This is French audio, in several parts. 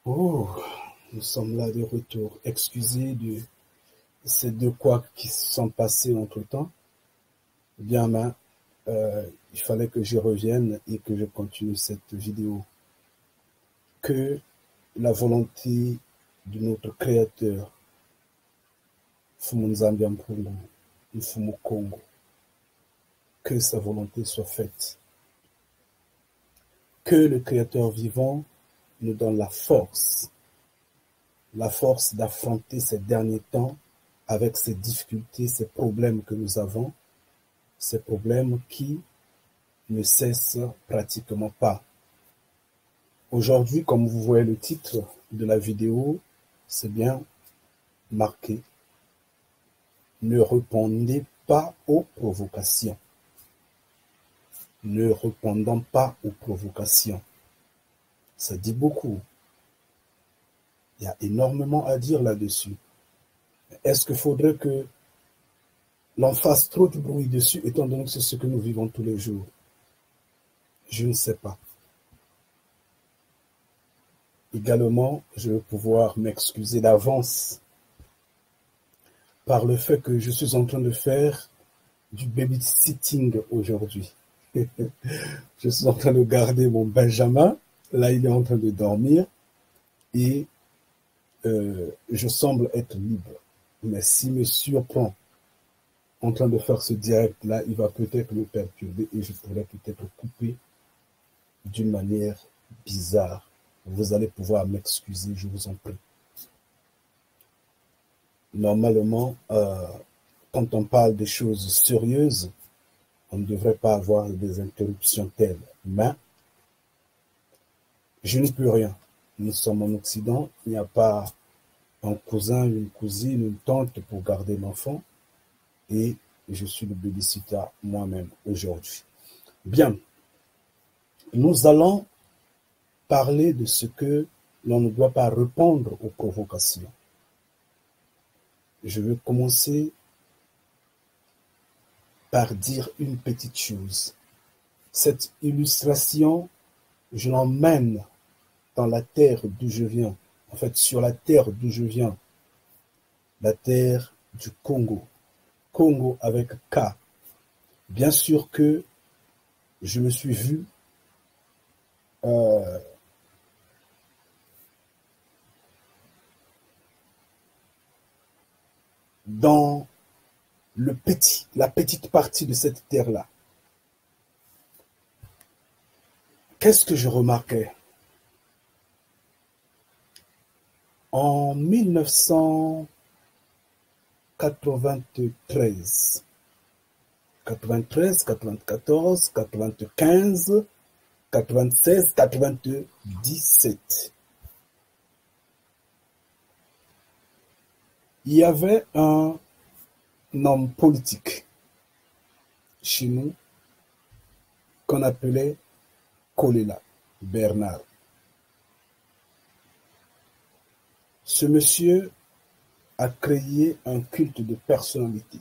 Oh, nous sommes là de retour. Excusez de ces deux couacs qui se sont passés entre-temps. Bien, mais il fallait que je revienne et que je continue cette vidéo. Que la volonté de notre Créateur, Fumu Nzambi Mpungu, Fumu Congo, que sa volonté soit faite. Que le Créateur vivant nous donne la force d'affronter ces derniers temps avec ces difficultés, ces problèmes que nous avons, ces problèmes qui ne cessent pratiquement pas. Aujourd'hui, comme vous voyez le titre de la vidéo, c'est bien marqué « Ne répondez pas aux provocations ». Ne répondons pas aux provocations. Ça dit beaucoup. Il y a énormément à dire là-dessus. Est-ce qu'il faudrait que l'on fasse trop de bruit dessus, étant donné que c'est ce que nous vivons tous les jours? Je ne sais pas. Également, je vais pouvoir m'excuser d'avance par le fait que je suis en train de faire du babysitting aujourd'hui. Je suis en train de garder mon Benjamin. Là, il est en train de dormir et je semble être libre. Mais s'il me surprend en train de faire ce direct-là, il va peut-être me perturber et je pourrais peut-être couper d'une manière bizarre. Vous allez pouvoir m'excuser, je vous en prie. Normalement, quand on parle de choses sérieuses, on ne devrait pas avoir des interruptions telles. Mais je n'y peux rien. Nous sommes en Occident, il n'y a pas un cousin, une cousine, une tante pour garder l'enfant. Et je suis le babysitter moi-même aujourd'hui. Bien, nous allons parler de ce que l'on ne doit pas répondre aux provocations. Je vais commencer par dire une petite chose. Cette illustration, je l'emmène dans la terre d'où je viens, en fait sur la terre d'où je viens, la terre du Congo. Congo avec K. Bien sûr que je me suis vu dans la petite partie de cette terre-là. Qu'est-ce que je remarquais? En 1993, 93, 94, 95, 96, 97, il y avait un homme politique chez nous qu'on appelait Kolela, Bernard. Ce monsieur a créé un culte de personnalité.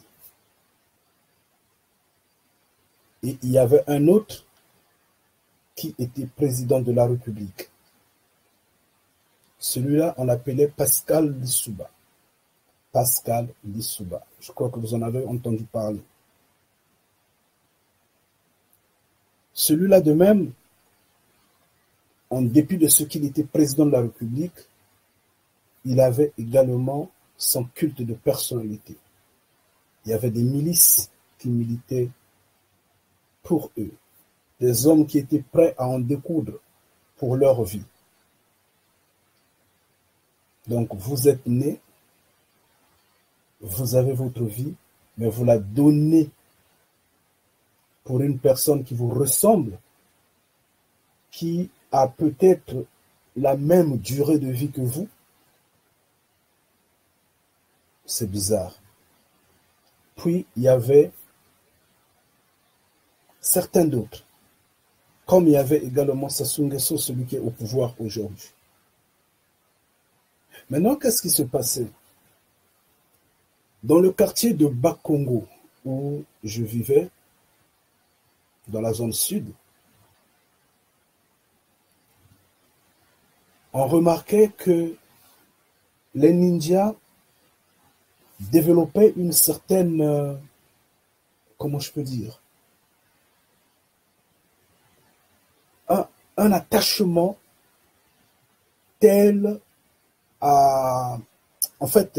Et il y avait un autre qui était président de la République. Celui-là, on l'appelait Pascal Lissouba. Pascal Lissouba. Je crois que vous en avez entendu parler. Celui-là de même, en dépit de ce qu'il était président de la République, il avait également son culte de personnalité. Il y avait des milices qui militaient pour eux, des hommes qui étaient prêts à en découdre pour leur vie. Donc vous êtes né, vous avez votre vie, mais vous la donnez pour une personne qui vous ressemble, qui a peut-être la même durée de vie que vous. C'est bizarre. Puis, il y avait certains d'autres, comme il y avait également Sassou Nguesso, celui qui est au pouvoir aujourd'hui. Maintenant, qu'est-ce qui se passait? Dans le quartier de Bakongo, où je vivais, dans la zone sud, on remarquait que les ninjas développaient une certaine, comment je peux dire, un attachement tel à, en fait,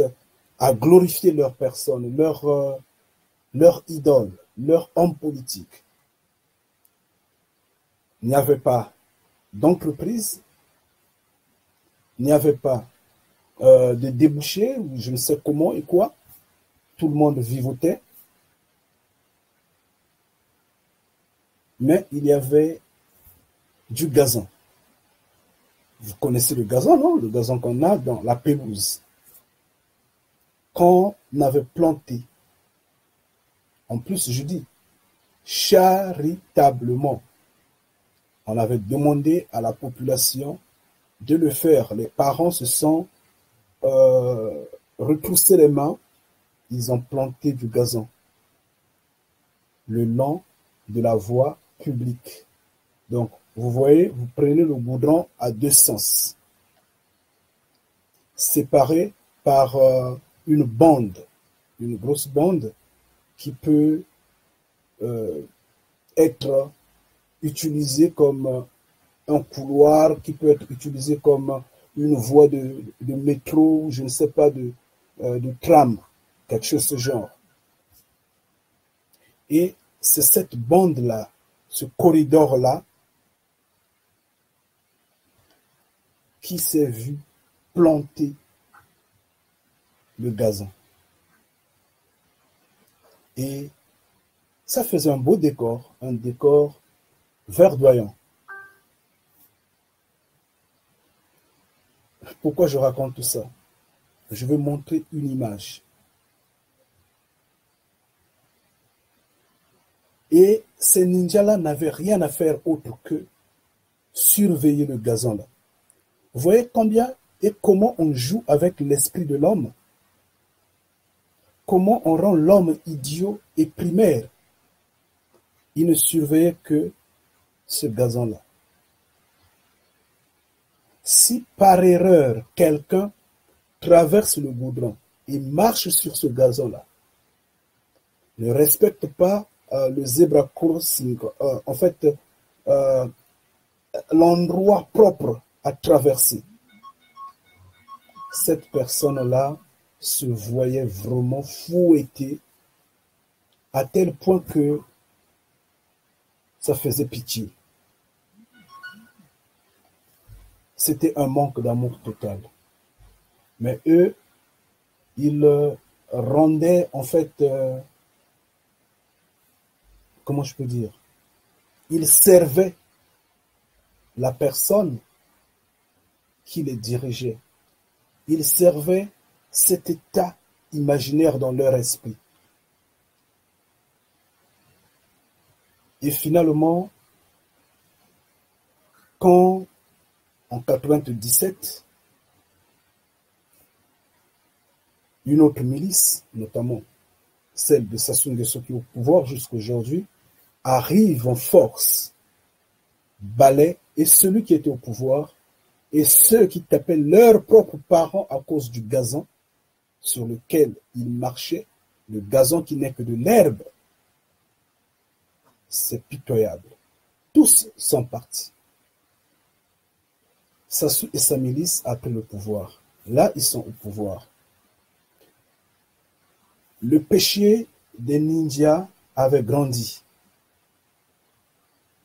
à glorifier leur personne, leur idole, leur homme politique. Il n'y avait pas d'entreprise, il n'y avait pas de débouchés, je ne sais comment et quoi. Tout le monde vivotait. Mais il y avait du gazon. Vous connaissez le gazon, non? Le gazon qu'on a dans la pelouse. Qu'on avait planté. En plus, je dis, charitablement. On avait demandé à la population de le faire. Les parents se sont retroussés les mains. Ils ont planté du gazon le long de la voie publique. Donc, vous voyez, vous prenez le goudron à deux sens, séparé par une bande, une grosse bande qui peut être utilisée comme un couloir, qui peut être utilisée comme une voie de métro, je ne sais pas, de tram, quelque chose de ce genre. Et c'est cette bande-là, ce corridor-là, qui s'est vu planter le gazon. Et ça faisait un beau décor, un décor verdoyant. Pourquoi je raconte tout ça? Je vais montrer une image. Et ces ninjas-là n'avaient rien à faire autre que surveiller le gazon-là. Vous voyez combien et comment on joue avec l'esprit de l'homme? Comment on rend l'homme idiot et primaire? Il ne surveillait que ce gazon-là. Si par erreur quelqu'un traverse le goudron et marche sur ce gazon-là, ne respecte pas le zebra crossing, en fait, l'endroit propre à traverser, cette personne-là se voyait vraiment fouettée à tel point que ça faisait pitié. C'était un manque d'amour total. Mais eux, ils rendaient, en fait, comment je peux dire, ils servaient la personne qui les dirigeait. Ils servaient cet état imaginaire dans leur esprit. Et finalement, quand en 97, une autre milice, notamment celle de Sassou Nguesso qui est au pouvoir jusqu'à aujourd'hui, arrive en force, balaie, et celui qui était au pouvoir, et ceux qui tapaient leurs propres parents à cause du gazon sur lequel ils marchaient, le gazon qui n'est que de l'herbe, c'est pitoyable. Tous sont partis. Sassou et sa milice a pris le pouvoir. Là, ils sont au pouvoir. Le péché des ninjas avait grandi.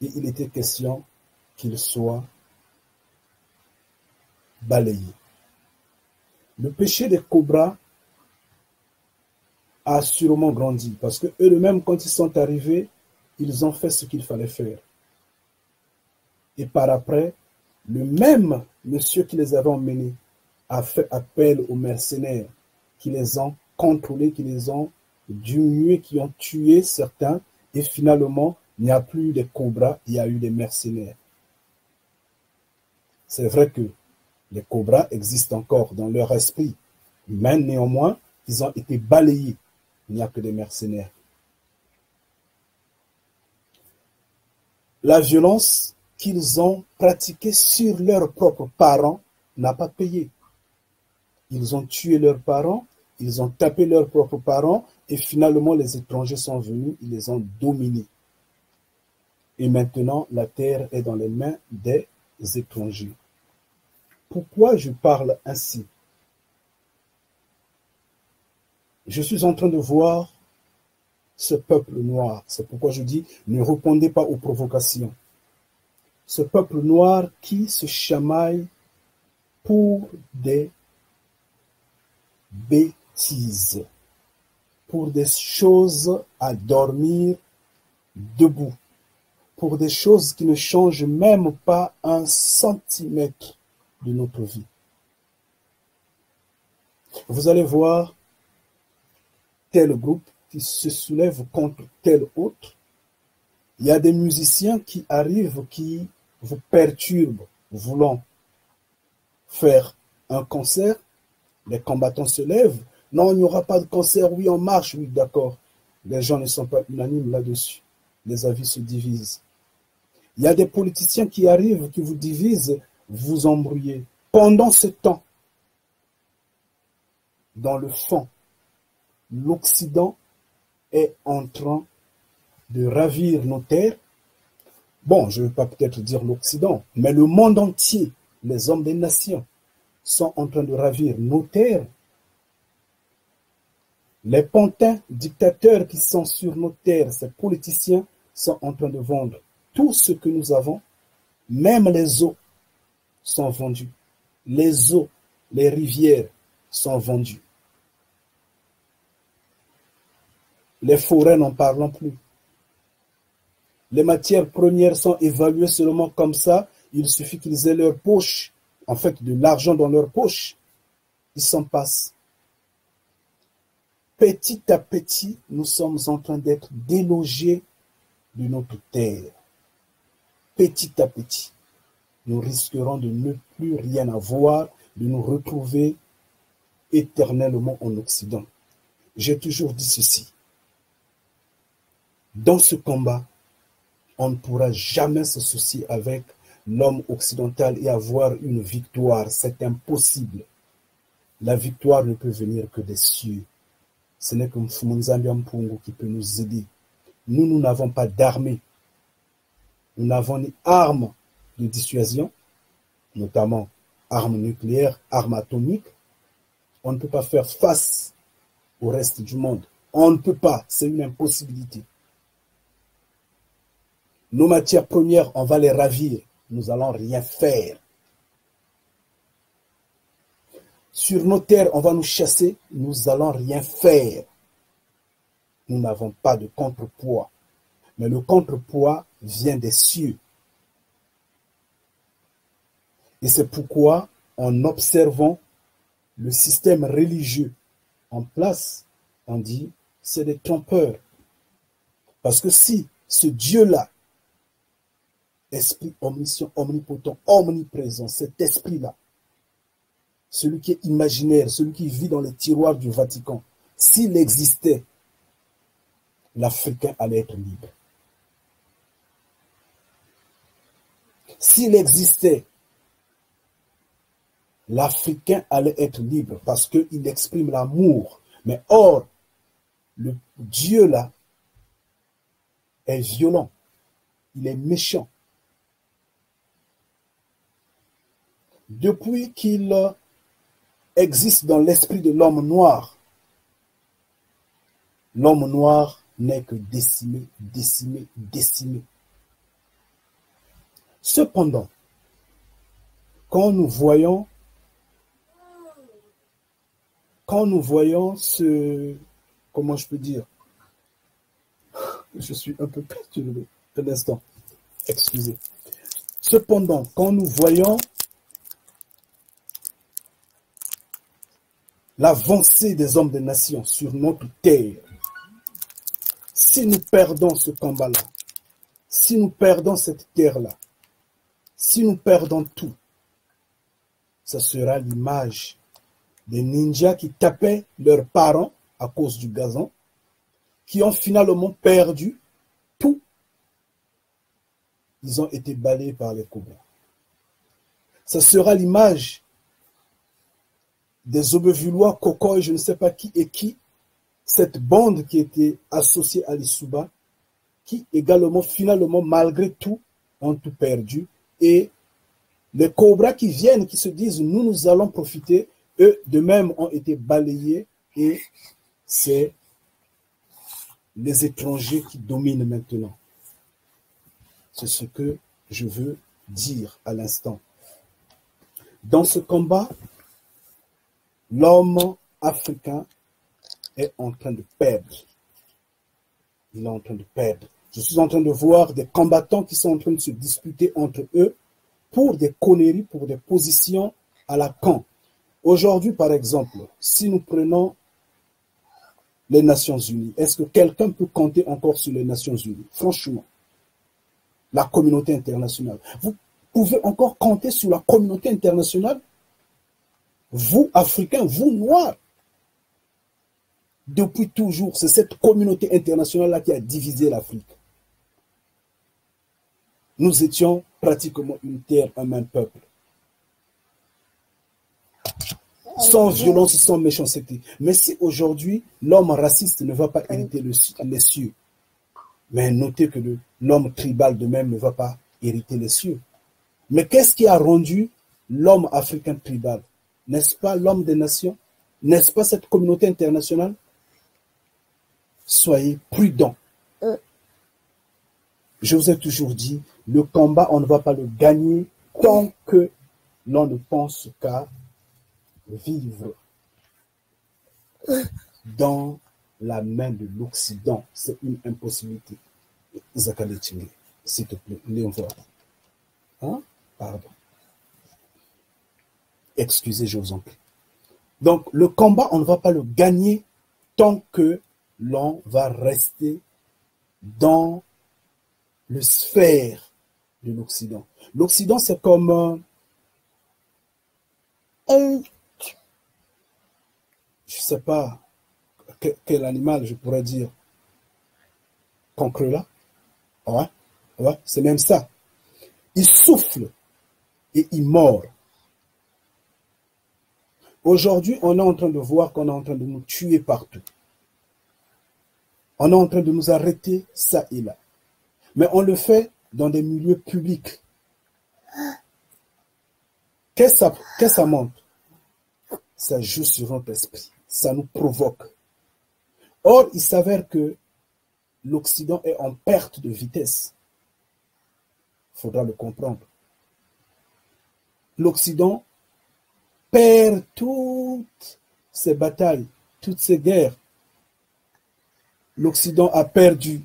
Et il était question qu'il soit balayé. Le péché des cobras a sûrement grandi parce que eux-mêmes, quand ils sont arrivés, ils ont fait ce qu'il fallait faire. Et par après, le même monsieur qui les avait emmenés a fait appel aux mercenaires qui les ont contrôlés, qui les ont diminués, qui ont tué certains. Et finalement, il n'y a plus eu de cobras, il y a eu des mercenaires. C'est vrai que les cobras existent encore dans leur esprit, mais néanmoins, ils ont été balayés. Il n'y a que des mercenaires. La violence qu'ils ont pratiquée sur leurs propres parents n'a pas payé. Ils ont tué leurs parents, ils ont tapé leurs propres parents, et finalement les étrangers sont venus, ils les ont dominés. Et maintenant, la terre est dans les mains des étrangers. Pourquoi je parle ainsi? Je suis en train de voir ce peuple noir. C'est pourquoi je dis, ne répondez pas aux provocations. Ce peuple noir qui se chamaille pour des bêtises, pour des choses à dormir debout, pour des choses qui ne changent même pas un centimètre de notre vie. Vous allez voir tel groupe qui se soulève contre tel autre. Il y a des musiciens qui arrivent, qui vous perturbent, voulant faire un concert. Les combattants se lèvent. Non, il n'y aura pas de concert. Oui, on marche. Oui, d'accord. Les gens ne sont pas unanimes là-dessus. Les avis se divisent. Il y a des politiciens qui arrivent, qui vous divisent, vous embrouillez. Pendant ce temps, dans le fond, l'Occident est en train de ravir nos terres. Bon, je ne vais pas peut-être dire l'Occident, mais le monde entier, les hommes des nations, sont en train de ravir nos terres. Les pantins dictateurs qui sont sur nos terres, ces politiciens, sont en train de vendre tout ce que nous avons. Même les eaux sont vendues. Les eaux, les rivières sont vendues. Les forêts n'en parlons plus. Les matières premières sont évaluées seulement comme ça. Il suffit qu'ils aient leur poche, en fait, de l'argent dans leur poche. Ils s'en passent. Petit à petit, nous sommes en train d'être délogés de notre terre. Petit à petit, nous risquerons de ne plus rien avoir, de nous retrouver éternellement en Occident. J'ai toujours dit ceci. Dans ce combat, on ne pourra jamais s'associer avec l'homme occidental et avoir une victoire. C'est impossible. La victoire ne peut venir que des cieux. Ce n'est que Mfumunzambi Mpungu qui peut nous aider. Nous n'avons pas d'armée. Nous n'avons ni armes de dissuasion, notamment armes nucléaires, armes atomiques. On ne peut pas faire face au reste du monde. On ne peut pas. C'est une impossibilité. Nos matières premières, on va les ravir. Nous n'allons rien faire. Sur nos terres, on va nous chasser. Nous n'allons rien faire. Nous n'avons pas de contrepoids. Mais le contrepoids vient des cieux. Et c'est pourquoi, en observant le système religieux en place, on dit c'est des trompeurs. Parce que si ce Dieu-là, esprit omniscient, omnipotent, omniprésent, cet esprit-là, celui qui est imaginaire, celui qui vit dans les tiroirs du Vatican, s'il existait, l'Africain allait être libre. S'il existait, l'Africain allait être libre parce qu'il exprime l'amour. Mais or, le Dieu là est violent, il est méchant. Depuis qu'il existe dans l'esprit de l'homme noir n'est que décimé, décimé, décimé. Cependant, quand nous voyons ce, comment je peux dire, je suis un peu perturbé, un instant, excusez. Cependant, quand nous voyons l'avancée des hommes des nations sur notre terre, si nous perdons ce combat-là, si nous perdons cette terre-là, si nous perdons tout, ce sera l'image des ninjas qui tapaient leurs parents à cause du gazon, qui ont finalement perdu tout. Ils ont été balayés par les cobras. Ce sera l'image des Aubevillois, Kokoy, je ne sais pas qui et qui, cette bande qui était associée à l'Issouba, qui également, finalement, malgré tout, ont tout perdu. Et les Cobras qui viennent, qui se disent, nous allons profiter, eux, de même, ont été balayés et c'est les étrangers qui dominent maintenant. C'est ce que je veux dire à l'instant. Dans ce combat, l'homme africain est en train de perdre. Il est en train de perdre. Je suis en train de voir des combattants qui sont en train de se disputer entre eux pour des conneries, pour des positions à la con. Aujourd'hui, par exemple, si nous prenons les Nations Unies, est-ce que quelqu'un peut compter encore sur les Nations Unies? Franchement, la communauté internationale. Vous pouvez encore compter sur la communauté internationale? Vous, Africains, vous, Noirs. Depuis toujours, c'est cette communauté internationale-là qui a divisé l'Afrique. Nous étions pratiquement une terre, un même peuple. Sans violence, sans méchanceté. Mais si aujourd'hui, l'homme raciste ne va pas hériter les cieux, mais notez que l'homme tribal de même ne va pas hériter les cieux. Mais qu'est-ce qui a rendu l'homme africain tribal? N'est-ce pas l'homme des nations? N'est-ce pas cette communauté internationale? Soyez prudents. Je vous ai toujours dit, le combat, on ne va pas le gagner tant que l'on ne pense qu'à vivre dans la main de l'Occident. C'est une impossibilité. Zakale Tchingé, s'il te plaît, Léon voir. Hein? Pardon. Excusez, je vous en prie. Donc, le combat, on ne va pas le gagner tant que l'on va rester dans le sphère de l'Occident. L'Occident, c'est comme je ne sais pas quel animal je pourrais dire. Concret là. Ouais, c'est même ça. Il souffle et il mord. Aujourd'hui, on est en train de voir qu'on est en train de nous tuer partout. On est en train de nous arrêter ça et là. Mais on le fait dans des milieux publics. Qu'est-ce que ça montre? Ça joue sur notre esprit. Ça nous provoque. Or, il s'avère que l'Occident est en perte de vitesse. Il faudra le comprendre. L'Occident perd toutes ces batailles, toutes ces guerres. L'Occident a perdu.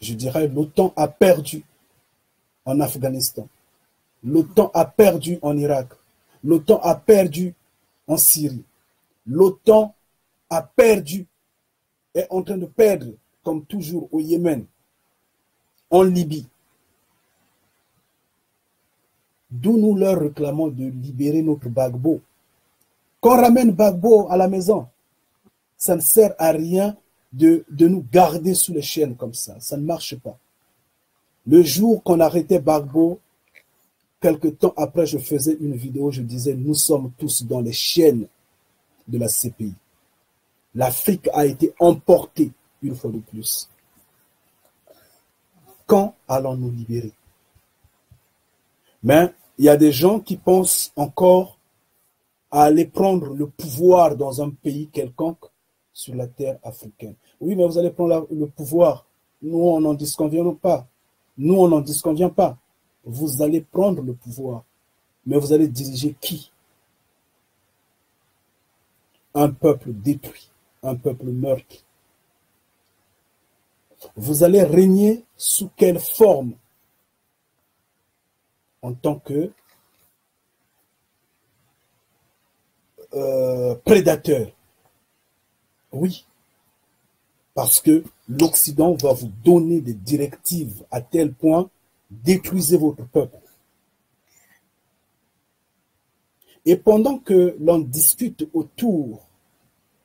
Je dirais, l'OTAN a perdu en Afghanistan. L'OTAN a perdu en Irak. L'OTAN a perdu en Syrie. L'OTAN a perdu, est en train de perdre, comme toujours au Yémen, en Libye. D'où nous leur réclamons de libérer notre Gbagbo. Qu'on ramène Gbagbo à la maison. Ça ne sert à rien de nous garder sous les chaînes comme ça. Ça ne marche pas. Le jour qu'on arrêtait Gbagbo, quelque temps après, je faisais une vidéo, je disais, nous sommes tous dans les chaînes de la CPI. L'Afrique a été emportée une fois de plus. Quand allons-nous libérer? Mais il y a des gens qui pensent encore à aller prendre le pouvoir dans un pays quelconque sur la terre africaine. Oui, mais vous allez prendre le pouvoir. Nous, on n'en disconvient pas. Nous, on n'en disconvient pas. Vous allez prendre le pouvoir. Mais vous allez diriger qui? Un peuple détruit, un peuple meurtri. Vous allez régner sous quelle forme? En tant que prédateur. Oui. Parce que l'Occident va vous donner des directives à tel point, détruisez votre peuple. Et pendant que l'on discute autour,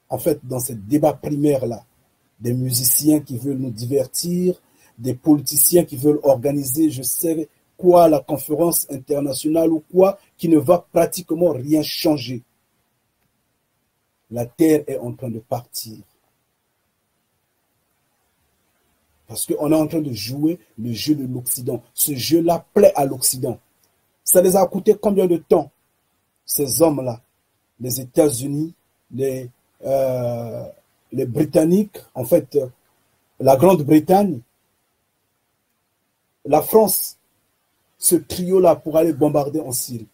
en fait, dans ce débat primaire-là, des musiciens qui veulent nous divertir, des politiciens qui veulent organiser, je sais quoi la conférence internationale ou quoi qui ne va pratiquement rien changer. La terre est en train de partir. Parce qu'on est en train de jouer le jeu de l'Occident. Ce jeu-là plaît à l'Occident. Ça les a coûté combien de temps, ces hommes-là, les États-Unis, les Britanniques, en fait, la Grande-Bretagne, la France, ce trio-là pour aller bombarder en Syrie.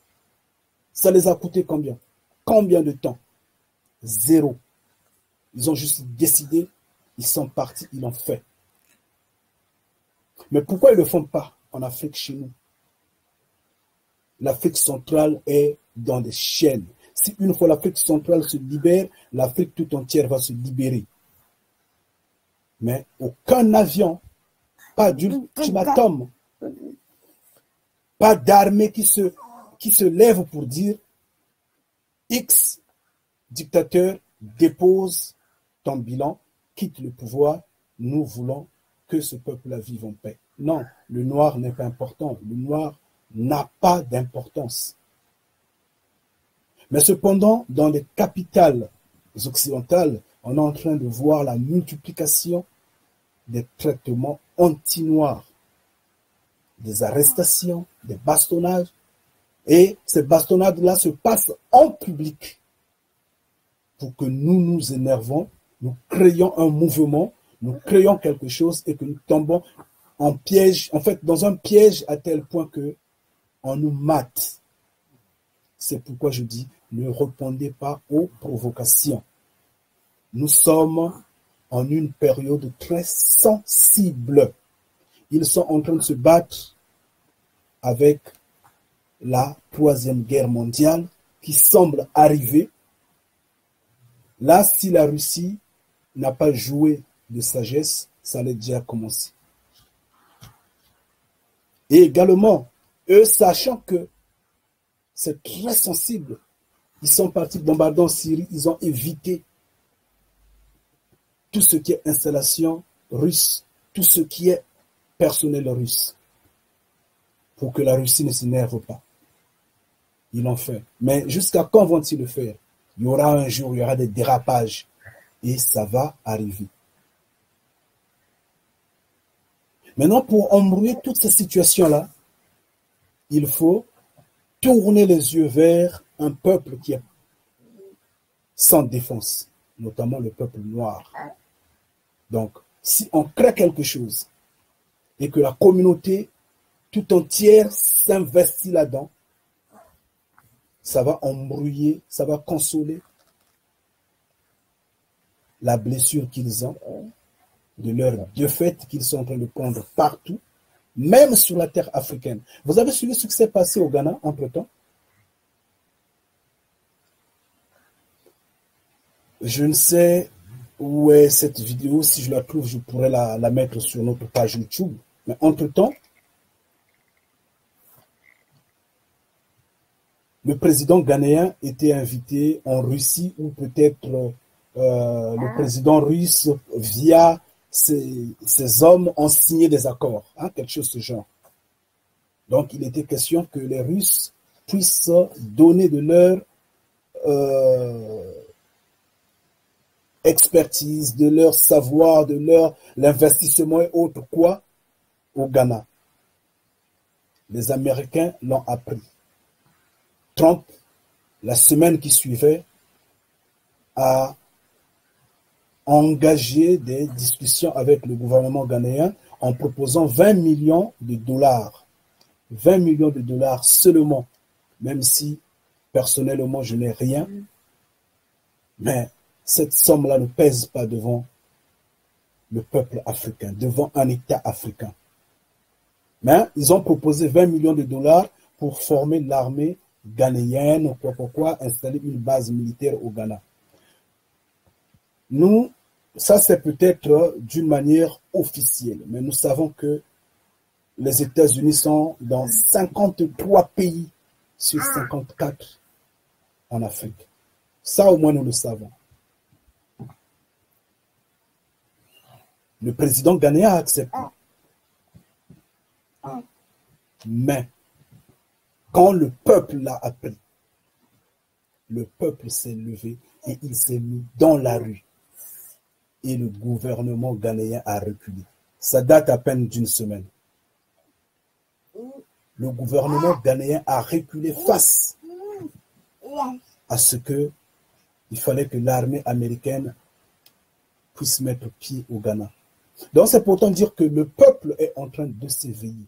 Ça les a coûté combien? Combien de temps? Zéro. Ils ont juste décidé, ils sont partis, ils l'ont fait. Mais pourquoi ils ne le font pas en Afrique chez nous? L'Afrique centrale est dans des chaînes. Si une fois l'Afrique centrale se libère, l'Afrique tout entière va se libérer. Mais aucun avion, pas d'ultimatum, pas d'armée qui se lève pour dire X dictateur dépose ton bilan, quitte le pouvoir, nous voulons que ce peuple-là vive en paix. Non, le noir n'est pas important. Le noir n'a pas d'importance. Mais cependant, dans les capitales occidentales, on est en train de voir la multiplication des traitements anti-noirs, des arrestations, des bastonnages. Et ces bastonnades-là se passent en public pour que nous nous énervons, nous créons un mouvement, nous créons quelque chose et que nous tombons en piège, en fait, dans un piège à tel point que on nous mate. C'est pourquoi je dis, ne répondez pas aux provocations. Nous sommes en une période très sensible. Ils sont en train de se battre avec la Troisième Guerre mondiale qui semble arriver. Là, si la Russie n'a pas joué de sagesse, ça allait déjà commencer. Et également, eux, sachant que c'est très sensible, ils sont partis bombarder en Syrie, ils ont évité tout ce qui est installation russe, tout ce qui est personnel russe, pour que la Russie ne s'énerve pas. Ils l'ont fait. Mais jusqu'à quand vont-ils le faire? Il y aura un jour, il y aura des dérapages, et ça va arriver. Maintenant, pour embrouiller toutes ces situations-là, il faut tourner les yeux vers un peuple qui est sans défense, notamment le peuple noir. Donc, si on crée quelque chose et que la communauté tout entière s'investit là-dedans, ça va embrouiller, ça va consoler la blessure qu'ils ont, de leur défaite qu'ils sont en train de prendre partout, même sur la terre africaine. Vous avez suivi ce qui s'est passé au Ghana entre-temps? Je ne sais où est cette vidéo. Si je la trouve, je pourrais la mettre sur notre page YouTube. Mais entre-temps, le président ghanéen était invité en Russie, ou peut-être le président russe, via ces hommes, ont signé des accords, hein, quelque chose de ce genre. Donc, il était question que les Russes puissent donner de leur expertise, de leur savoir, de leur l'investissement et autres quoi au Ghana. Les Américains l'ont appris. Trump, la semaine qui suivait, a engagé des discussions avec le gouvernement ghanéen en proposant 20 millions de dollars. 20 millions de dollars seulement, même si personnellement je n'ai rien. Mais cette somme-là ne pèse pas devant le peuple africain, devant un État africain. Mais ils ont proposé 20 millions de dollars pour former l'armée ghanéenne, pourquoi installer une base militaire au Ghana. Nous, ça c'est peut-être d'une manière officielle, mais nous savons que les États-Unis sont dans 53 pays sur 54 en Afrique. Ça au moins nous le savons. Le président ghanéen a accepté. Mais quand le peuple l'a appris, le peuple s'est levé et il s'est mis dans la rue. Et le gouvernement ghanéen a reculé. Ça date à peine d'une semaine. Le gouvernement ghanéen a reculé face à ce que il fallait que l'armée américaine puisse mettre pied au Ghana. Donc c'est pourtant dire que le peuple est en train de s'éveiller.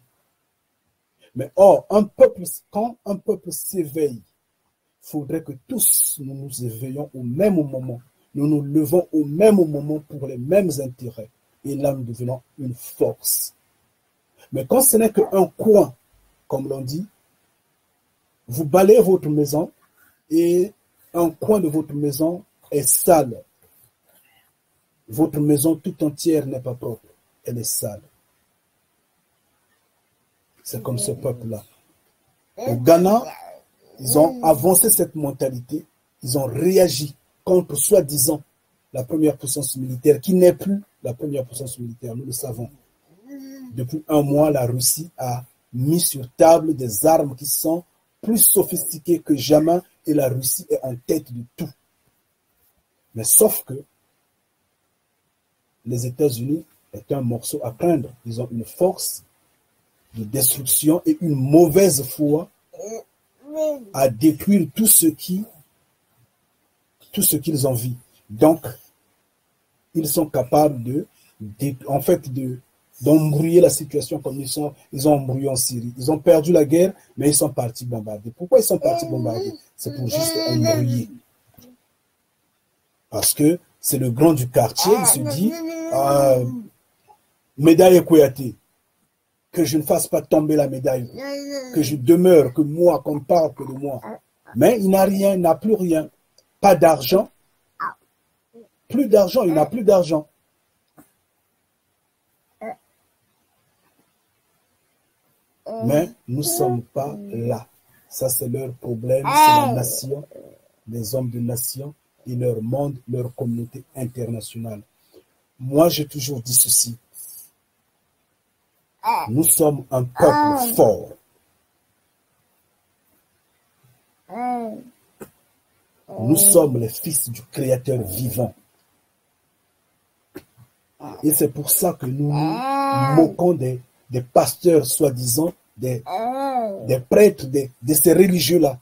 Mais or, quand un peuple s'éveille, il faudrait que tous nous nous éveillons au même moment. Nous nous levons au même moment pour les mêmes intérêts. Et là, nous devenons une force. Mais quand ce n'est qu'un coin, comme l'on dit, vous balayez votre maison et un coin de votre maison est sale. Votre maison tout entière n'est pas propre. Elle est sale. C'est comme ce peuple-là. Au Ghana, ils ont avancé cette mentalité. Ils ont réagi contre, soi-disant, la première puissance militaire, qui n'est plus la première puissance militaire, nous le savons. Depuis un mois, la Russie a mis sur table des armes qui sont plus sophistiquées que jamais et la Russie est en tête de tout. Mais sauf que les États-Unis est un morceau à craindre. Ils ont une force de destruction et une mauvaise foi à détruire tout ce qu'ils envient. Donc, ils sont capables d'embrouiller la situation comme ils ont embrouillé en Syrie. Ils ont perdu la guerre, mais ils sont partis bombarder. Pourquoi ils sont partis bombarder? C'est pour juste embrouiller. Parce que c'est le grand du quartier, il se dit, médaille Kouyaté, que je ne fasse pas tomber la médaille, que je demeure, que moi, qu'on parle que de moi. Mais il n'a rien, il n'a plus rien. Pas d'argent. Plus d'argent, il n'a plus d'argent. Mais nous ne sommes pas là. Ça, c'est leur problème, c'est la nation, les hommes de nation et leur monde, leur communauté internationale. Moi, j'ai toujours dit ceci. Nous sommes un peuple fort. Nous sommes les fils du Créateur vivant. Et c'est pour ça que nous nous moquons des pasteurs, soi-disant, des prêtres, de ces religieux-là,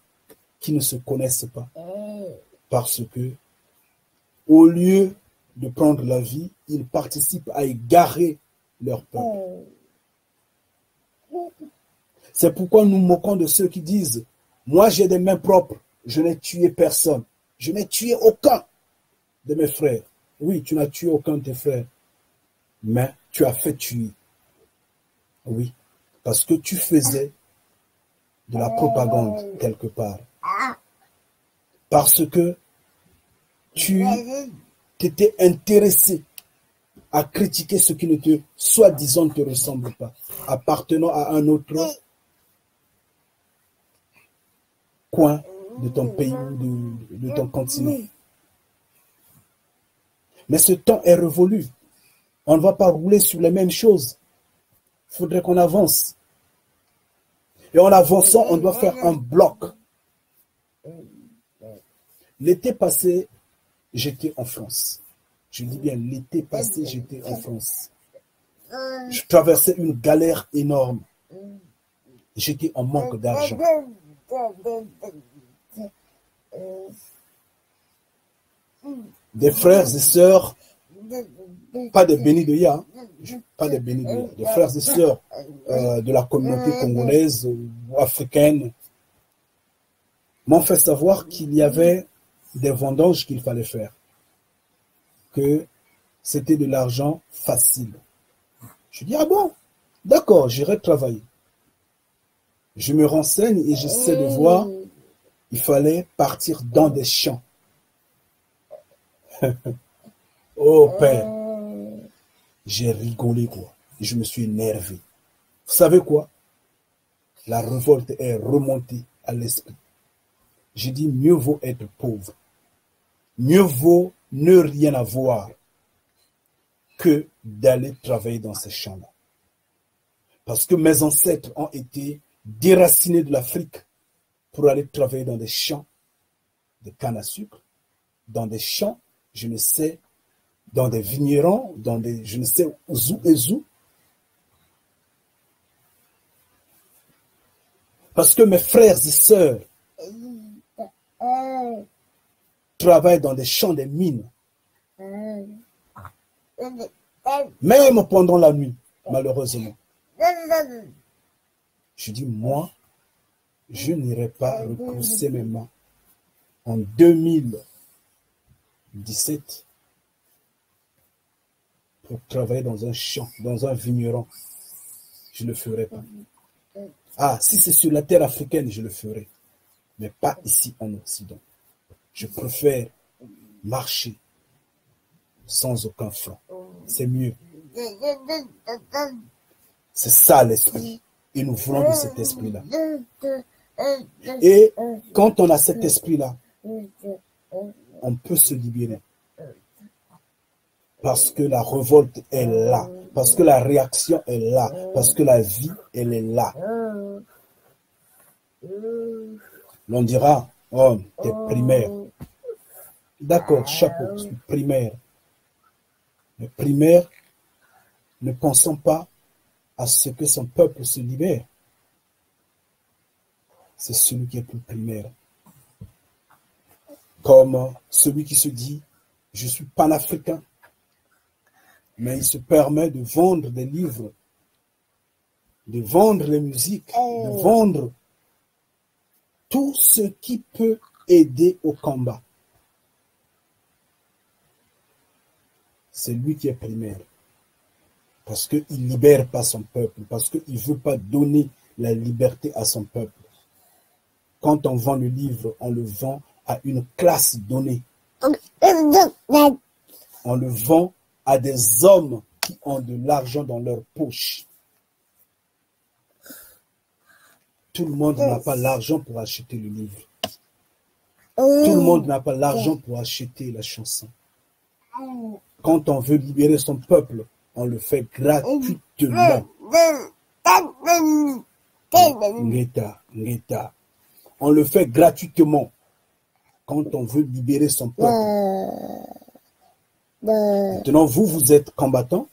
qui ne se connaissent pas. Parce que, au lieu de prendre la vie, ils participent à égarer leur peuple. C'est pourquoi nous moquons de ceux qui disent « Moi, j'ai des mains propres, je n'ai tué personne. Je n'ai tué aucun de mes frères. » Oui, tu n'as tué aucun de tes frères, mais tu as fait tuer. Oui, parce que tu faisais de la propagande quelque part. Parce que tu t'étais intéressé à critiquer ce qui ne te, soi-disant, ne te ressemble pas, appartenant à un autre coin de ton pays ou de ton continent. Mais ce temps est révolu. On ne va pas rouler sur les mêmes choses. Il faudrait qu'on avance. Et en avançant, on doit faire un bloc. L'été passé, j'étais en France. Je dis bien, l'été passé, j'étais en France. Je traversais une galère énorme. J'étais en manque d'argent. Des frères et sœurs, pas des bénis de Ya, pas des bénis de Ya, des frères et sœurs de la communauté congolaise ou africaine m'ont fait savoir qu'il y avait des vendanges qu'il fallait faire, que c'était de l'argent facile. Je dis, ah bon, d'accord, j'irai travailler. Je me renseigne et j'essaie de voir, il fallait partir dans des champs. Oh père, j'ai rigolé quoi, et je me suis énervé. Vous savez quoi? La révolte est remontée à l'esprit. J'ai dit, mieux vaut être pauvre, mieux vaut ne rien avoir que d'aller travailler dans ces champs-là. Parce que mes ancêtres ont été déracinés de l'Afrique pour aller travailler dans des champs de canne à sucre, dans des champs, je ne sais, dans des vignerons, dans des, je ne sais où et où. Parce que mes frères et sœurs travaillent dans des champs de mines. Même pendant la nuit, malheureusement. Je dis, moi, je n'irai pas repousser mes mains en 2017 pour travailler dans un champ, dans un vigneron. Je ne le ferai pas. Ah, si c'est sur la terre africaine, je le ferai. Mais pas ici en Occident. Je préfère marcher sans aucun frein. C'est mieux. C'est ça l'esprit. Et nous voulons de cet esprit-là. Et quand on a cet esprit-là, on peut se libérer. Parce que la révolte est là. Parce que la réaction est là. Parce que la vie, elle est là. L'on dira, oh, t'es primaire. D'accord, chapeau, je suis primaire. Mais primaire, ne pensons pas à ce que son peuple se libère. C'est celui qui est plus primaire. Comme celui qui se dit, je suis panafricain, mais il se permet de vendre des livres, de vendre les musiques, de vendre tout ce qui peut aider au combat. C'est lui qui est primaire. Parce qu'il ne libère pas son peuple, parce qu'il ne veut pas donner la liberté à son peuple. Quand on vend le livre, on le vend à une classe donnée. On le vend à des hommes qui ont de l'argent dans leur poche. Tout le monde n'a pas l'argent pour acheter le livre. Tout le monde n'a pas l'argent pour acheter la chanson. Quand on veut libérer son peuple, on le fait gratuitement. Ngeta. On le fait gratuitement quand on veut libérer son peuple. Maintenant, vous êtes combattant,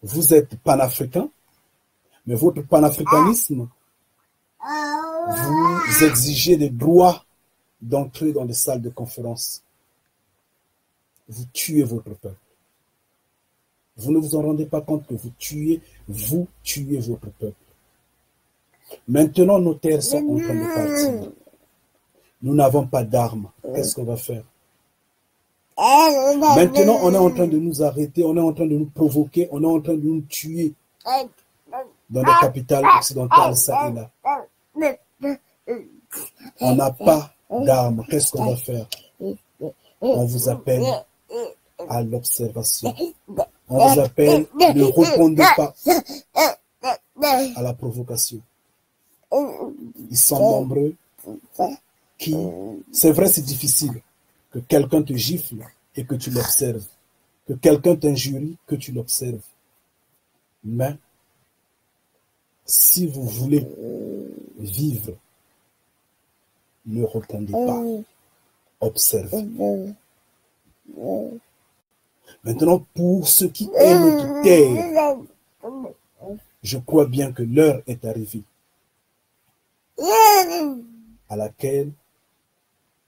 vous êtes panafricain, mais votre panafricanisme, vous exigez des droits d'entrer dans des salles de conférence. Vous tuez votre peuple. Vous ne vous en rendez pas compte que vous tuez votre peuple. Maintenant, nos terres sont en train de partir. Nous n'avons pas d'armes. Qu'est-ce qu'on va faire? Maintenant, on est en train de nous arrêter, on est en train de nous provoquer, on est en train de nous tuer dans les capitales occidentales, ça et là. On n'a pas d'armes. Qu'est-ce qu'on va faire? On vous appelle à l'observation. On vous appelle, ne répondez pas à la provocation. Ils sont nombreux qui, c'est vrai, c'est difficile que quelqu'un te gifle et que tu l'observes, que quelqu'un t'injurie, que tu l'observes. Mais si vous voulez vivre, ne répondez pas, observez. Maintenant, pour ce qui est notre terre, je crois bien que l'heure est arrivée à laquelle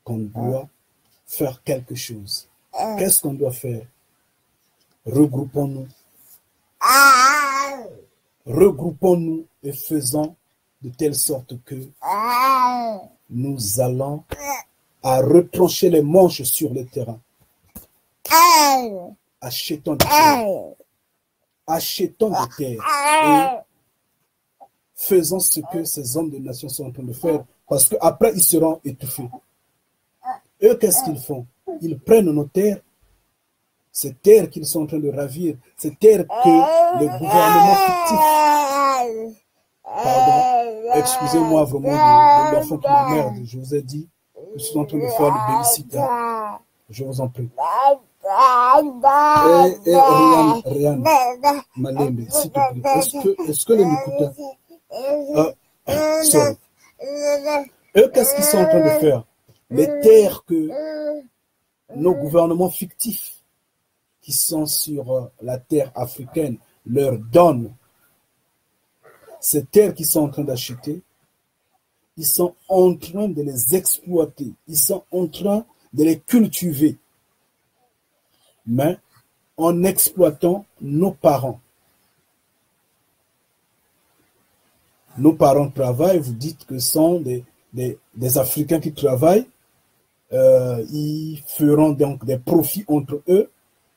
on doit faire quelque chose. Qu'est-ce qu'on doit faire? Regroupons-nous. Regroupons-nous et faisons de telle sorte que nous allons à retrancher les manches sur le terrain. Achetons des terres. Achetons des terres. Et faisons ce que ces hommes de nation sont en train de faire. Parce qu'après, ils seront étouffés. Eux, qu'est-ce qu'ils font? Ils prennent nos terres. Ces terres qu'ils sont en train de ravir. Ces terres que les gouvernements fictifs. Pardon. Excusez-moi vraiment de l'enfant qui m'emmerde. Je vous ai dit, je suis en train de faire le babysitter. Je vous en prie. Rian, Malembe, s'il te plaît, est-ce que les écouteurs... sorry. Eux, qu'est-ce qu'ils sont en train de faire? Les terres que nos gouvernements fictifs qui sont sur la terre africaine leur donnent, ces terres qu'ils sont en train d'acheter, ils sont en train de les exploiter, ils sont en train de les cultiver, mais en exploitant nos parents. Nos parents travaillent, vous dites que ce sont des Africains qui travaillent, ils feront donc des profits entre eux,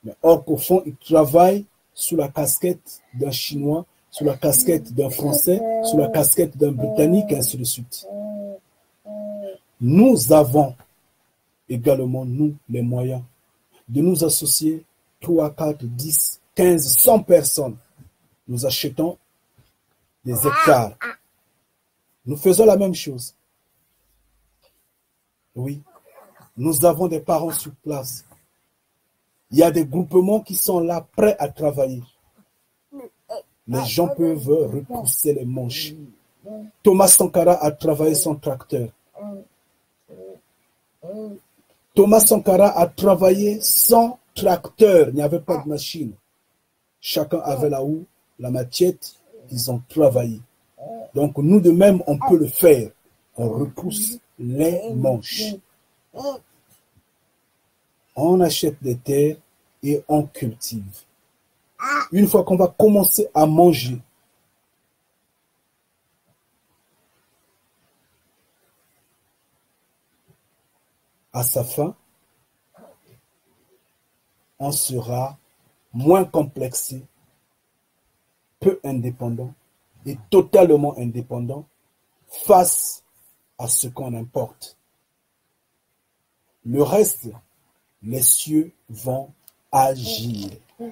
mais or qu'au fond, ils travaillent sous la casquette d'un Chinois, sous la casquette d'un Français, sous la casquette d'un Britannique, et ainsi de suite. Nous avons également, nous, les moyens de nous associer 3, 4, 10, 15, 100 personnes. Nous achetons des hectares. Nous faisons la même chose. Oui, nous avons des parents sur place. Il y a des groupements qui sont là, prêts à travailler. Les gens peuvent repousser les manches. Thomas Sankara a travaillé son tracteur. Thomas Sankara a travaillé sans tracteur. Il n'y avait pas de machine. Chacun avait la houe, la machette. Ils ont travaillé. Donc, nous de même, on peut le faire. On repousse les manches. On achète des terres et on cultive. Une fois qu'on va commencer à manger, à sa fin, on sera moins complexé, peu indépendant et totalement indépendant face à ce qu'on importe. Le reste, les cieux vont agir.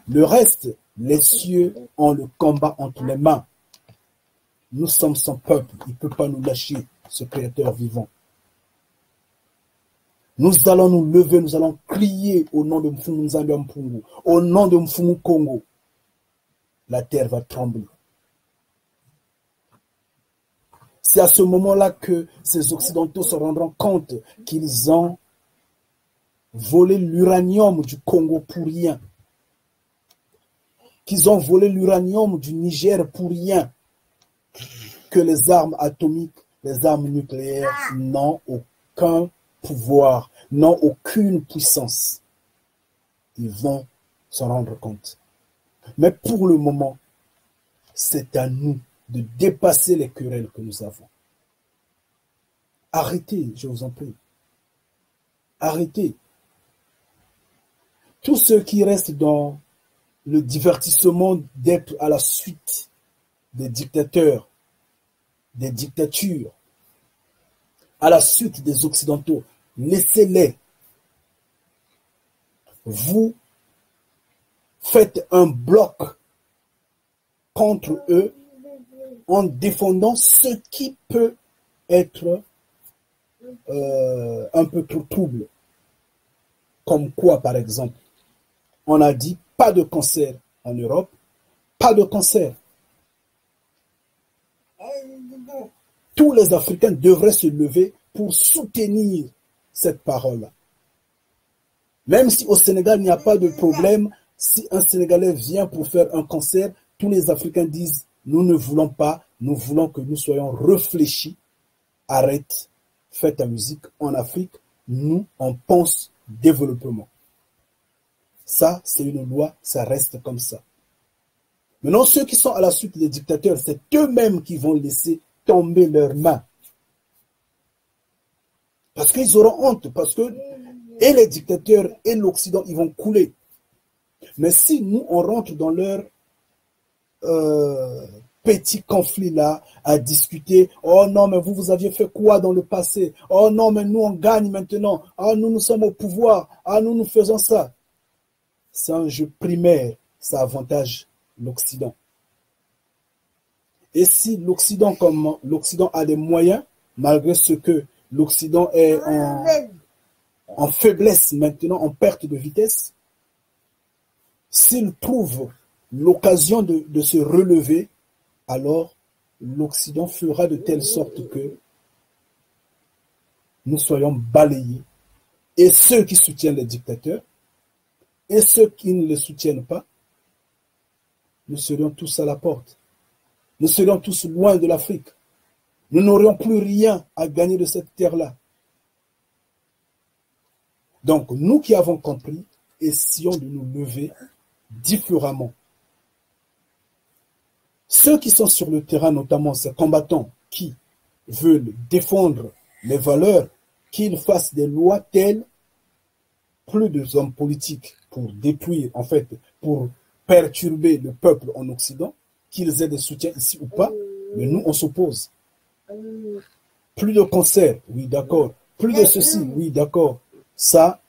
Le reste, les cieux ont le combat entre les mains. Nous sommes son peuple. Il ne peut pas nous lâcher, ce créateur vivant. Nous allons nous lever, nous allons crier au nom de Mfumu Nzambe Mpungu, au nom de Mfumu Congo. La terre va trembler. C'est à ce moment-là que ces Occidentaux se rendront compte qu'ils ont volé l'uranium du Congo pour rien. Qu'ils ont volé l'uranium du Niger pour rien. Que les armes atomiques, les armes nucléaires n'ont aucun pouvoir, n'ont aucune puissance. Ils vont s'en rendre compte. Mais pour le moment, c'est à nous de dépasser les querelles que nous avons. Arrêtez, je vous en prie. Arrêtez. Tous ceux qui restent dans le divertissement d'être à la suite des dictateurs, des dictatures, à la suite des Occidentaux, laissez-les. Vous faites un bloc contre eux en défendant ce qui peut être un peu trop trouble. Comme quoi, par exemple, on a dit pas de cancer en Europe, pas de cancer. Tous les Africains devraient se lever pour soutenir cette parole-là. Même si au Sénégal, il n'y a pas de problème, si un Sénégalais vient pour faire un concert, tous les Africains disent, nous ne voulons pas, nous voulons que nous soyons réfléchis. Arrête, fais ta musique en Afrique, nous, on pense développement. Ça, c'est une loi, ça reste comme ça. Maintenant, ceux qui sont à la suite des dictateurs, c'est eux-mêmes qui vont laisser tomber leurs mains. Parce qu'ils auront honte, parce que et les dictateurs et l'Occident, ils vont couler. Mais si nous, on rentre dans leur petit conflit-là, à discuter, oh non, mais vous aviez fait quoi dans le passé? Oh non, mais nous, on gagne maintenant. Ah, nous sommes au pouvoir. Ah, nous faisons ça. C'est un jeu primaire, ça avantage l'Occident. Et si l'Occident, comme l'Occident a des moyens, malgré ce que l'Occident est en faiblesse maintenant, en perte de vitesse, S'ils trouvent l'occasion de se relever, alors l'Occident fera de telle sorte que nous soyons balayés. Et ceux qui soutiennent les dictateurs, et ceux qui ne les soutiennent pas, nous serions tous à la porte. Nous serions tous loin de l'Afrique. Nous n'aurions plus rien à gagner de cette terre-là. Donc, nous qui avons compris, essayons de nous lever différemment. Ceux qui sont sur le terrain, notamment ces combattants qui veulent défendre les valeurs, qu'ils fassent des lois telles, plus de hommes politiques pour détruire, en fait, pour perturber le peuple en Occident, qu'ils aient des soutiens ici ou pas, mais nous, on s'oppose. Plus de concerts, oui, d'accord. Plus de ceci, oui, d'accord. Ça,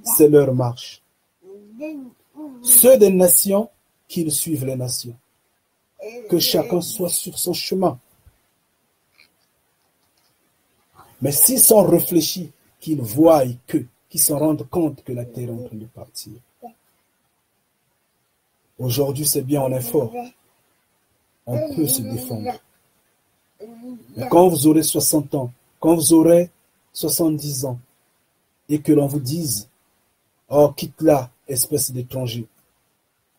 c'est leur marche. Ceux des nations, qu'ils suivent les nations. Que chacun soit sur son chemin. Mais s'ils sont réfléchis, qu'ils voient qu'ils se rendent compte que la terre est en train de partir. Aujourd'hui, c'est bien, on est fort. On peut se défendre. Mais quand vous aurez 60 ans, quand vous aurez 70 ans, et que l'on vous dise, oh, quitte là, espèce d'étranger.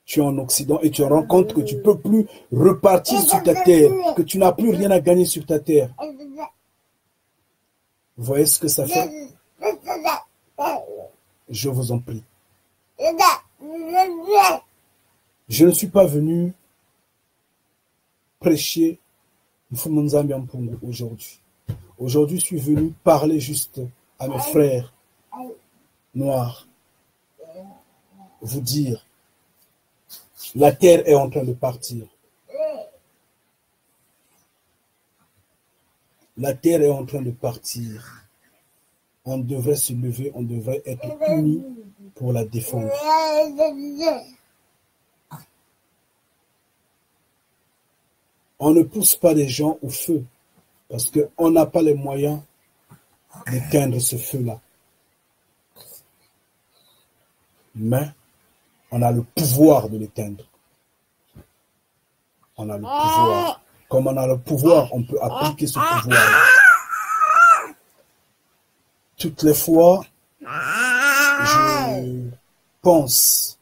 Tu es en Occident et tu te rends compte que tu ne peux plus repartir sur ta terre, que tu n'as plus rien à gagner sur ta terre. Vous voyez ce que ça fait? Je vous en prie. Je ne suis pas venu prêcher Mfumunzambi Mpungu aujourd'hui. Aujourd'hui, je suis venu parler juste à mes frères noirs. Vous dire, la terre est en train de partir. La terre est en train de partir. On devrait se lever, on devrait être unis pour la défendre. On ne pousse pas les gens au feu parce qu'on n'a pas les moyens d'éteindre ce feu-là. Mais on a le pouvoir de l'éteindre. On a le pouvoir. Comme on a le pouvoir, on peut appliquer ce pouvoir. Toutes les fois, je pense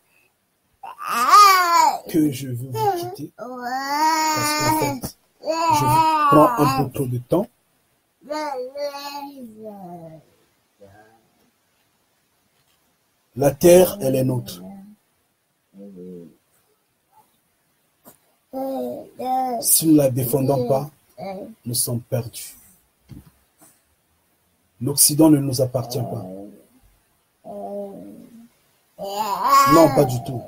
que je veux vous quitter. Parce qu'en fait, je vous prends un peu trop de temps. La terre, elle est nôtre. Si nous ne la défendons pas, nous sommes perdus. L'Occident ne nous appartient pas. Non, pas du tout.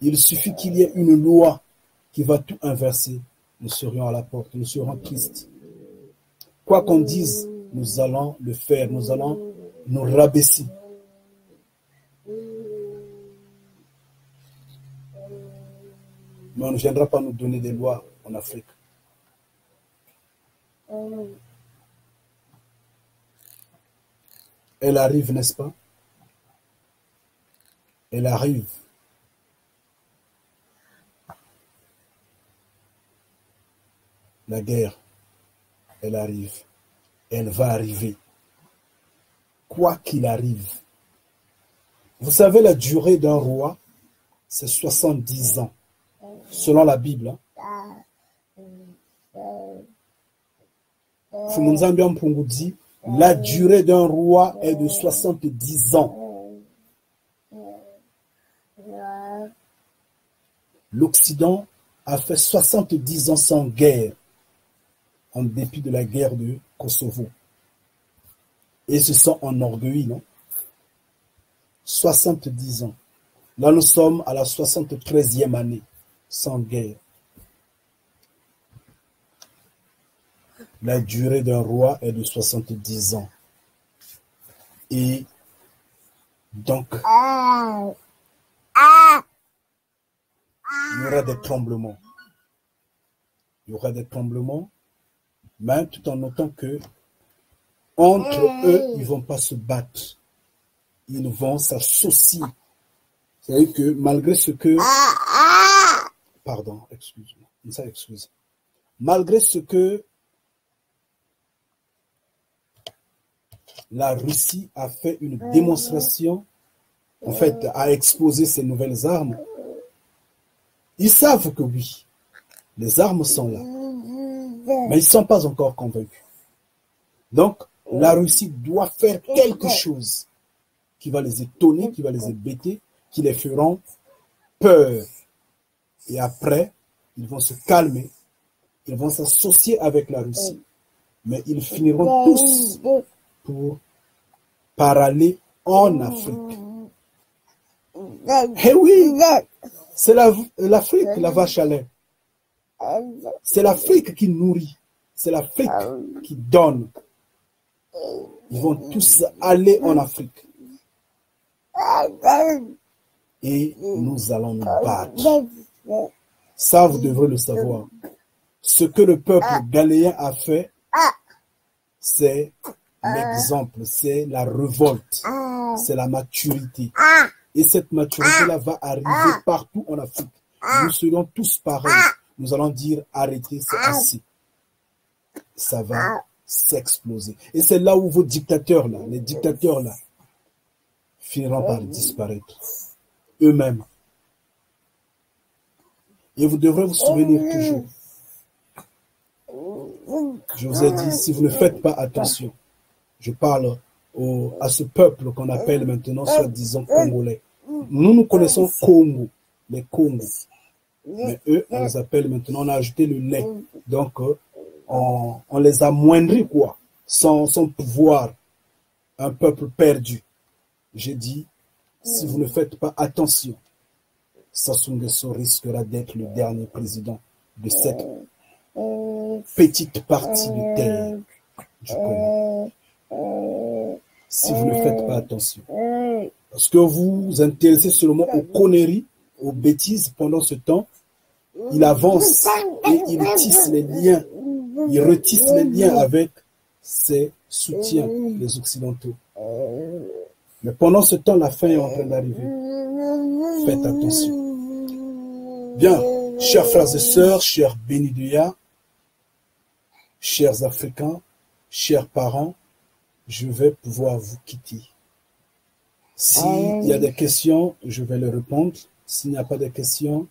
Il suffit qu'il y ait une loi qui va tout inverser. Nous serions à la porte, nous serions tristes. Quoi qu'on dise, nous allons le faire, nous allons nous rabaisser. Mais on ne viendra pas nous donner des lois en Afrique. Elle arrive, n'est-ce pas? Elle arrive. La guerre, elle arrive. Elle va arriver. Quoi qu'il arrive. Vous savez, la durée d'un roi, c'est 70 ans. Selon la Bible. Mfumunzambi Mpungu dit, la durée d'un roi est de 70 ans. L'Occident a fait 70 ans sans guerre, en dépit de la guerre de Kosovo. Et se sont enorgueillis, non? 70 ans. Là, nous sommes à la 73e année, sans guerre. La durée d'un roi est de 70 ans. Et donc, il y aura des tremblements. Il y aura des tremblements, mais tout en notant que entre eux, ils ne vont pas se battre. Ils vont s'associer C'est-à-dire que malgré ce que... Pardon, excuse-moi. Ça excuse. Malgré ce que la Russie a fait une démonstration, en fait, a exposé ses nouvelles armes, ils savent que oui, les armes sont là, mais ils ne sont pas encore convaincus. Donc, la Russie doit faire quelque chose qui va les étonner, qui va les hébéter, qui les feront peur. Et après, ils vont se calmer, ils vont s'associer avec la Russie, mais ils finiront tous par aller en Afrique. Eh oui, c'est l'Afrique, la vache à lait. C'est l'Afrique qui nourrit, c'est l'Afrique qui donne. Ils vont tous aller en Afrique. Et nous allons nous battre. Ça, vous devrez le savoir. Ce que le peuple ghanéen a fait, c'est l'exemple, c'est la révolte, c'est la maturité. Et cette maturité-là va arriver partout en Afrique. Nous serons tous pareils. Nous allons dire arrêtez, c'est assez. Ça va s'exploser. Et c'est là où vos dictateurs-là, les dictateurs-là, finiront par disparaître eux-mêmes. Et vous devrez vous souvenir toujours. Je vous ai dit, si vous ne faites pas attention, je parle à ce peuple qu'on appelle maintenant soi-disant Congolais. Nous connaissons Congo, les Congos. Mais eux, on les appelle maintenant, on a ajouté le lait. Donc, on les amoindrit, quoi, sans pouvoir. Un peuple perdu. J'ai dit, si vous ne faites pas attention, Sassou Nguesso risquera d'être le dernier président de cette petite partie de terre du Congo. Si vous ne faites pas attention. Parce que vous vous intéressez seulement aux conneries, aux bêtises pendant ce temps, il avance et il tisse les liens, il retisse les liens avec ses soutiens, les Occidentaux. Mais pendant ce temps, la fin est en train d'arriver. Faites attention. Bien, chers frères et sœurs, chers Bénidoya, chers Africains, chers parents, je vais pouvoir vous quitter. S'il y a des questions, je vais les répondre. S'il n'y a pas de questions,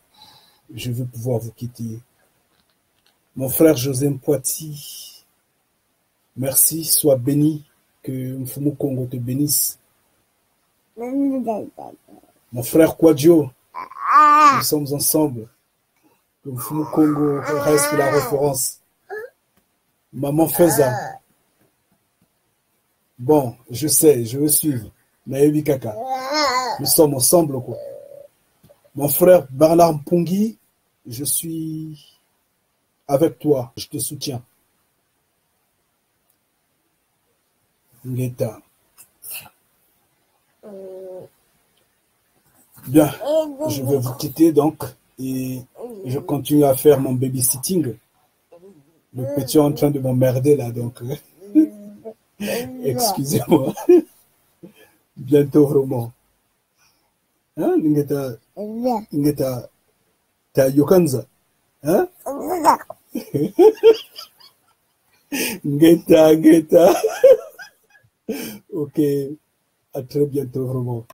je vais pouvoir vous quitter. Mon frère José Mpoiti, merci, sois béni, que Mfumu Congo te bénisse. Mon frère Kwadjo, nous sommes ensemble. Que Mfumu Congo reste la référence. Maman Feza. Bon, je sais, je vais suivre. Naïbi Kaka. Nous sommes ensemble, quoi. Mon frère Bernard Mpungi, je suis avec toi. Je te soutiens. Ngeta. Bien, je vais vous quitter donc et je continue à faire mon babysitting. Le petit est en train de m'emmerder là, donc excusez-moi. Bientôt vraiment. Hein, Ngeta, ta Yokanza. Hein? Ngeta. Ok, à très bientôt vraiment.